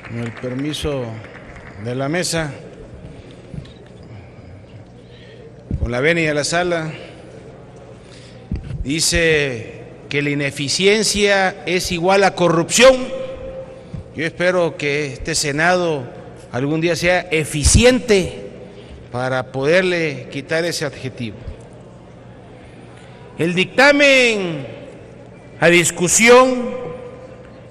Con el permiso de la mesa, con la venia de la sala, dice que la ineficiencia es igual a corrupción. Yo espero que este Senado algún día sea eficiente para poderle quitar ese adjetivo. El dictamen a discusión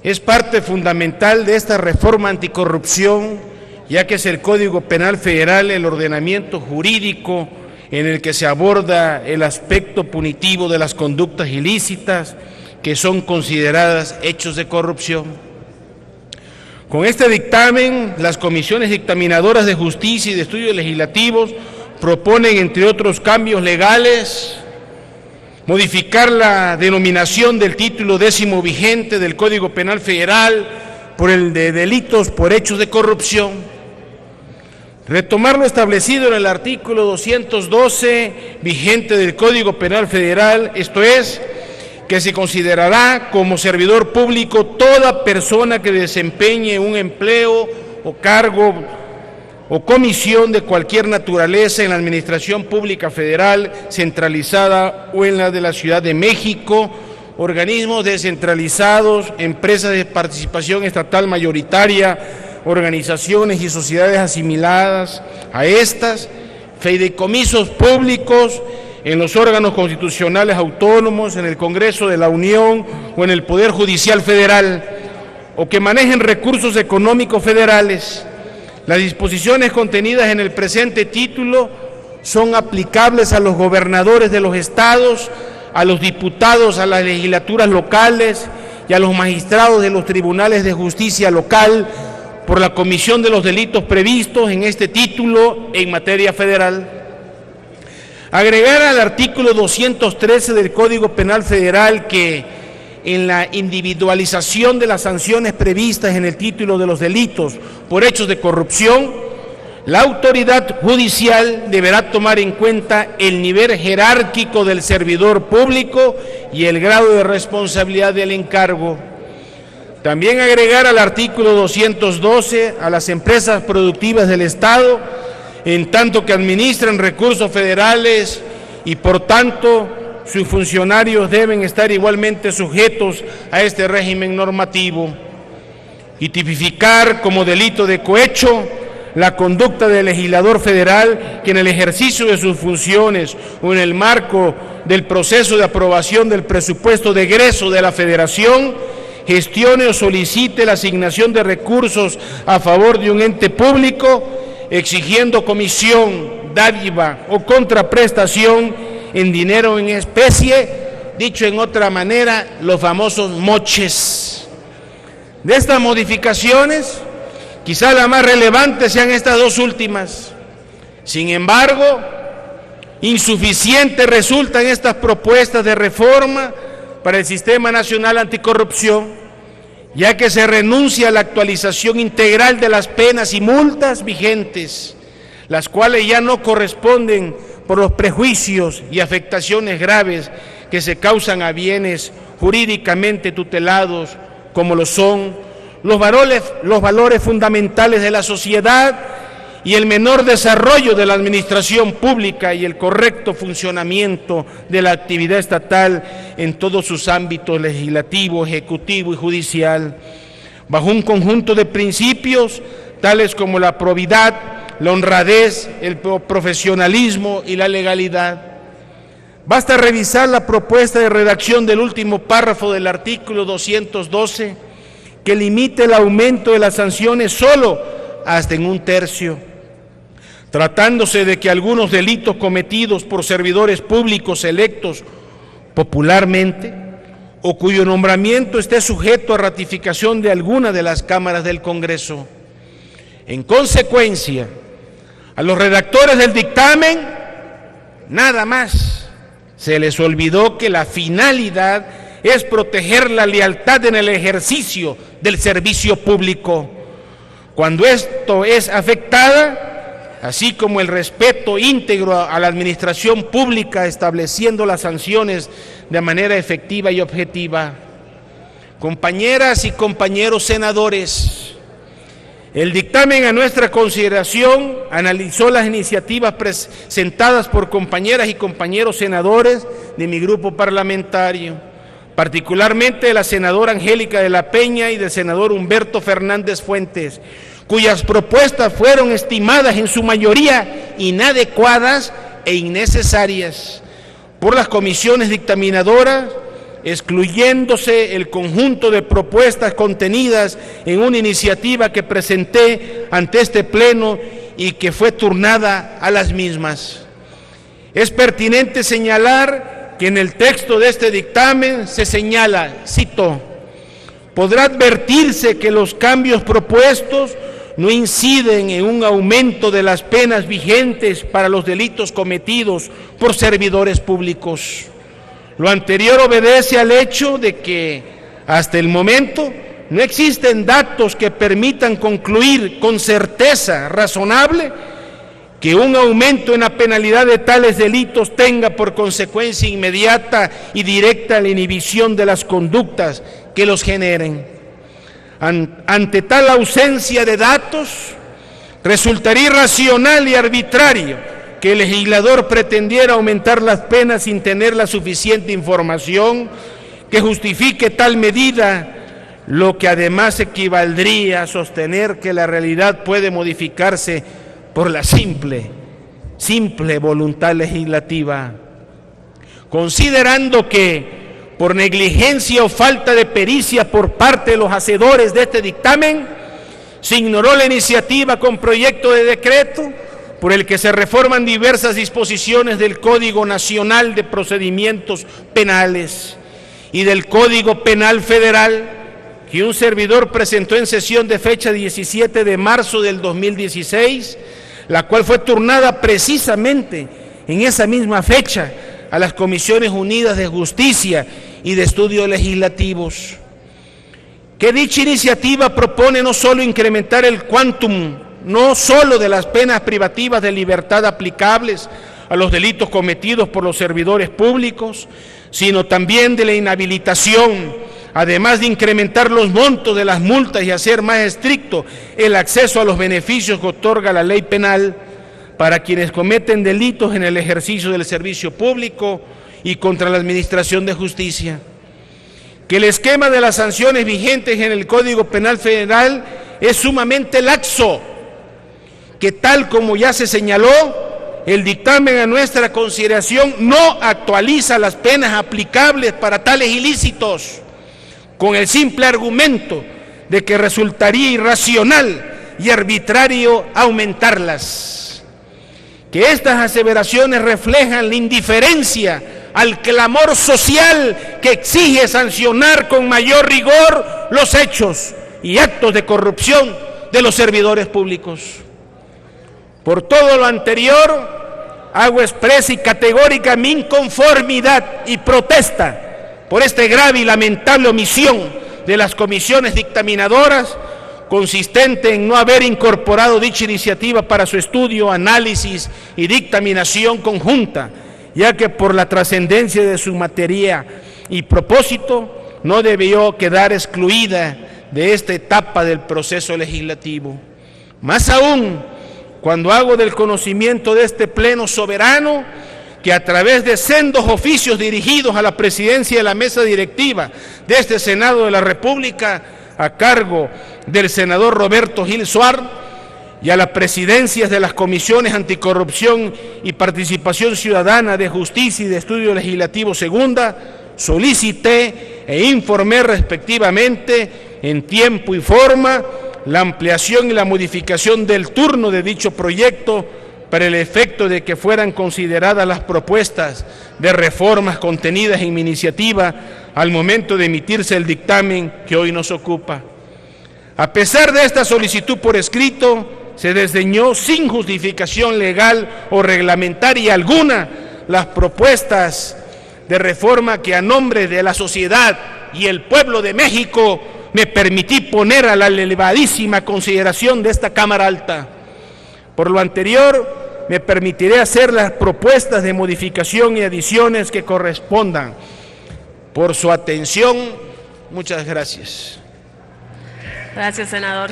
es parte fundamental de esta reforma anticorrupción, ya que es el Código Penal Federal el ordenamiento jurídico en el que se aborda el aspecto punitivo de las conductas ilícitas que son consideradas hechos de corrupción. Con este dictamen, las comisiones dictaminadoras de justicia y de estudios legislativos proponen, entre otros cambios legales, modificar la denominación del título 10º vigente del Código Penal Federal por el de delitos por hechos de corrupción, retomar lo establecido en el artículo 212 vigente del Código Penal Federal, esto es, que se considerará como servidor público toda persona que desempeñe un empleo o cargo o comisión de cualquier naturaleza en la Administración Pública Federal, centralizada o en la de la Ciudad de México, organismos descentralizados, empresas de participación estatal mayoritaria, organizaciones y sociedades asimiladas a estas, fideicomisos públicos en los órganos constitucionales autónomos, en el Congreso de la Unión o en el Poder Judicial Federal, o que manejen recursos económicos federales. Las disposiciones contenidas en el presente título son aplicables a los gobernadores de los estados, a los diputados, a las legislaturas locales y a los magistrados de los tribunales de justicia local por la comisión de los delitos previstos en este título en materia federal. Agregar al artículo 213 del Código Penal Federal que en la individualización de las sanciones previstas en el título de los delitos por hechos de corrupción, la autoridad judicial deberá tomar en cuenta el nivel jerárquico del servidor público y el grado de responsabilidad del encargo. También agregar al artículo 212 a las empresas productivas del Estado, en tanto que administran recursos federales y por tanto sus funcionarios deben estar igualmente sujetos a este régimen normativo, y tipificar como delito de cohecho la conducta del legislador federal que en el ejercicio de sus funciones o en el marco del proceso de aprobación del presupuesto de egreso de la Federación gestione o solicite la asignación de recursos a favor de un ente público, exigiendo comisión, dádiva o contraprestación en dinero o en especie, dicho en otra manera, los famosos moches. De estas modificaciones, quizá la más relevante sean estas dos últimas. Sin embargo, insuficientes resultan estas propuestas de reforma para el Sistema Nacional Anticorrupción, ya que se renuncia a la actualización integral de las penas y multas vigentes, las cuales ya no corresponden por los prejuicios y afectaciones graves que se causan a bienes jurídicamente tutelados, como lo son los valores fundamentales de la sociedad y el menor desarrollo de la administración pública y el correcto funcionamiento de la actividad estatal en todos sus ámbitos legislativo, ejecutivo y judicial, bajo un conjunto de principios tales como la probidad, la honradez, el profesionalismo y la legalidad. Basta revisar la propuesta de redacción del último párrafo del artículo 212, que limite el aumento de las sanciones solo hasta en 1/3, tratándose de que algunos delitos cometidos por servidores públicos electos popularmente o cuyo nombramiento esté sujeto a ratificación de alguna de las cámaras del Congreso. En consecuencia, a los redactores del dictamen, nada más se les olvidó que la finalidad es proteger la lealtad en el ejercicio del servicio público. Cuando esto es afectada, así como el respeto íntegro a la administración pública, estableciendo las sanciones de manera efectiva y objetiva. Compañeras y compañeros senadores, El dictamen a nuestra consideración analizó las iniciativas presentadas por compañeras y compañeros senadores de mi grupo parlamentario, particularmente de la senadora Angélica de la Peña y del senador Humberto Fernández Fuentes, cuyas propuestas fueron estimadas en su mayoría inadecuadas e innecesarias por las comisiones dictaminadoras, excluyéndose el conjunto de propuestas contenidas en una iniciativa que presenté ante este Pleno y que fue turnada a las mismas. Es pertinente señalar que en el texto de este dictamen se señala, cito, podrá advertirse que los cambios propuestos no inciden en un aumento de las penas vigentes para los delitos cometidos por servidores públicos. Lo anterior obedece al hecho de que, hasta el momento, no existen datos que permitan concluir con certeza razonable que un aumento en la penalidad de tales delitos tenga por consecuencia inmediata y directa la inhibición de las conductas que los generen. Ante tal ausencia de datos, resultaría irracional y arbitrario que el legislador pretendiera aumentar las penas sin tener la suficiente información que justifique tal medida, lo que además equivaldría a sostener que la realidad puede modificarse por la simple voluntad legislativa. Considerando que por negligencia o falta de pericia por parte de los hacedores de este dictamen, se ignoró la iniciativa con proyecto de decreto por el que se reforman diversas disposiciones del Código Nacional de Procedimientos Penales y del Código Penal Federal, que un servidor presentó en sesión de fecha 17 de marzo del 2016, la cual fue turnada precisamente en esa misma fecha a las Comisiones Unidas de Justicia y de Estudios Legislativos. Que dicha iniciativa propone no solo incrementar el quantum, no solo de las penas privativas de libertad aplicables a los delitos cometidos por los servidores públicos, sino también de la inhabilitación, además de incrementar los montos de las multas y hacer más estricto el acceso a los beneficios que otorga la ley penal para quienes cometen delitos en el ejercicio del servicio público y contra la administración de justicia. Que el esquema de las sanciones vigentes en el Código Penal Federal es sumamente laxo, que tal como ya se señaló, el dictamen a nuestra consideración no actualiza las penas aplicables para tales ilícitos, con el simple argumento de que resultaría irracional y arbitrario aumentarlas. Que estas aseveraciones reflejan la indiferencia al clamor social que exige sancionar con mayor rigor los hechos y actos de corrupción de los servidores públicos. Por todo lo anterior, hago expresa y categórica mi inconformidad y protesta por esta grave y lamentable omisión de las comisiones dictaminadoras, consistente en no haber incorporado dicha iniciativa para su estudio, análisis y dictaminación conjunta, ya que por la trascendencia de su materia y propósito no debió quedar excluida de esta etapa del proceso legislativo. Más aún, cuando hago del conocimiento de este Pleno soberano, que a través de sendos oficios dirigidos a la presidencia de la mesa directiva de este Senado de la República, a cargo del senador Roberto Gil Suárez, y a las presidencias de las comisiones anticorrupción y participación ciudadana de justicia y de estudio legislativo segunda, solicité e informé respectivamente en tiempo y forma la ampliación y la modificación del turno de dicho proyecto para el efecto de que fueran consideradas las propuestas de reformas contenidas en mi iniciativa al momento de emitirse el dictamen que hoy nos ocupa. A pesar de esta solicitud por escrito, se desdeñó sin justificación legal o reglamentaria alguna las propuestas de reforma que a nombre de la sociedad y el pueblo de México me permití poner a la elevadísima consideración de esta Cámara Alta. Por lo anterior, me permitiré hacer las propuestas de modificación y adiciones que correspondan. Por su atención, muchas gracias. Gracias, senador.